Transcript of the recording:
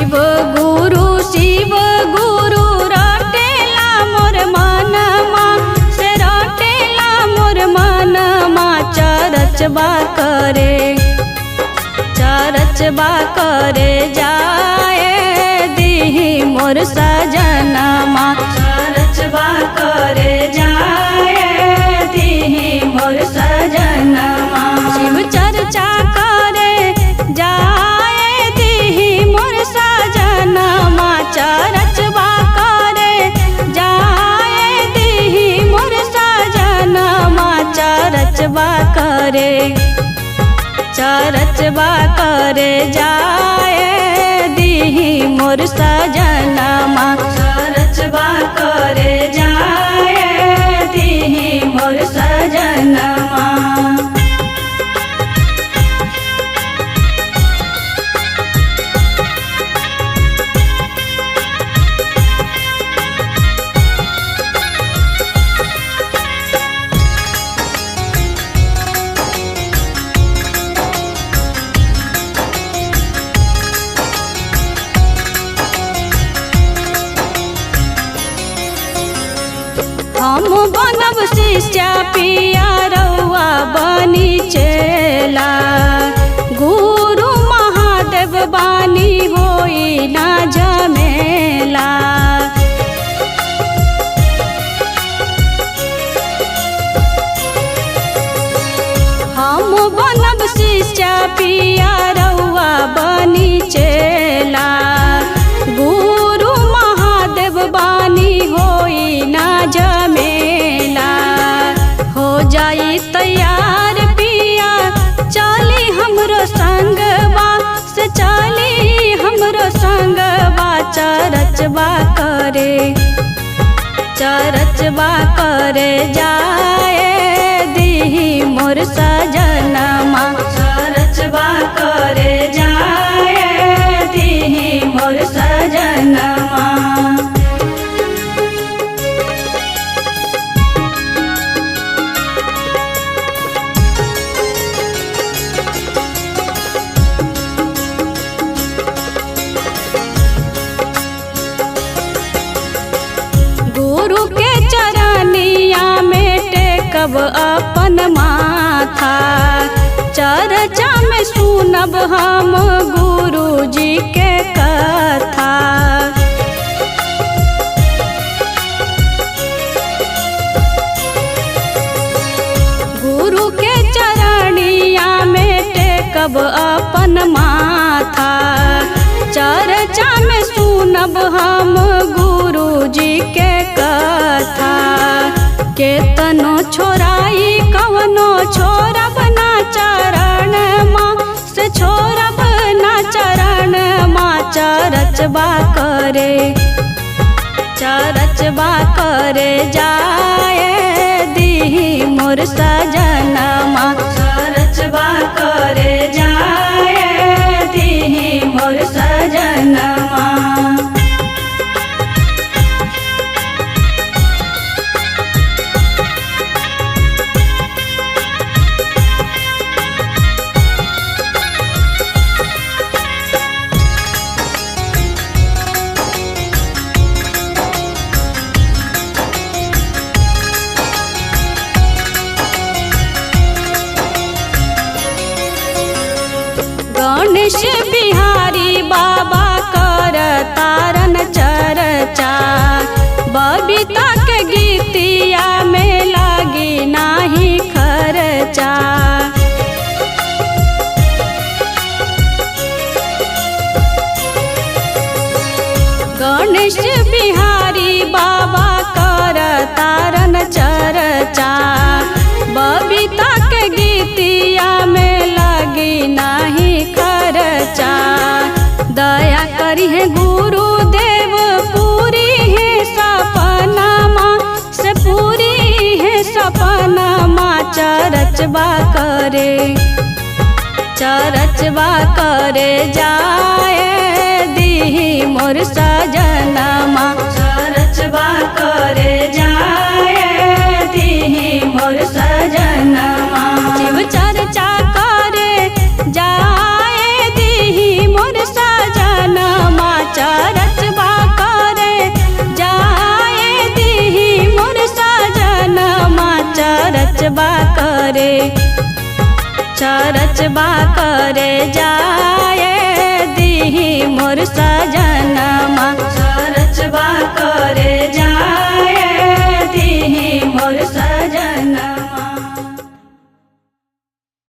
शिव गुरु रटेला मोर मनमा से रटेला मोर मनमा चरचबा करे जाए दीही मोर सजनमा चरचबा करे जाए दीही मोर सजनमा शिव चर्चा करे जाए दीही मोर सजनमा चरचबा करे जाए दीही मोर सजनमा चरचबा करे जाए दीही मोर सजनमा चरचबा करे जाए दीही मोर सजनमा। हम बनब शिष्य पिया रउआ बनी चेला गुरु महादेव बानी होई ना झमेला। हम बनब शिष्य पिया रउआ बनी चेला गुरु महादेव बानी होई ना झमेला। हो जाई तैयार पिया चली हमरो संगवा से चली हमरो संगवा चरचबा करे जाए दीही मोर सजनमा चरचबा करे जाए दीही मोर सजनमा। गुरु के चरनिया में टेकब अपन माथा चर्चा में सुनब हम गुरु जी के कथा। गुरु के चरनिया में टेकब अपन माथा चर्चा में सुनब हम गुरु जी के कथा। केतनो छोराई कवनो छोरब ना चरण माँ से छोरब ना चरण माँ चरचबा करे जाए दीही मोर सजनमा चरचबा करे जाए दीही मोर सजनमा। गणेश बिहारी बाबा कर तारन चर्चा बबीता के गीतिया में लगी नाही खर्चा। गणेश बिहारी बाबा कर तारन चर्चा बबीता के गीतिया में लगी नाही खर्चा। दया करी है गुरुदेव पूरी है सपनमा से पूरी है सपनमा चरचबा करे जाए दीही मोर सजनमा चरचबा करे जाए दीही मोर सजनमा। शिव चर्चा करे जाए दीही मोर सजनमा चरचबा करे चरचबा करे जाए दी मोर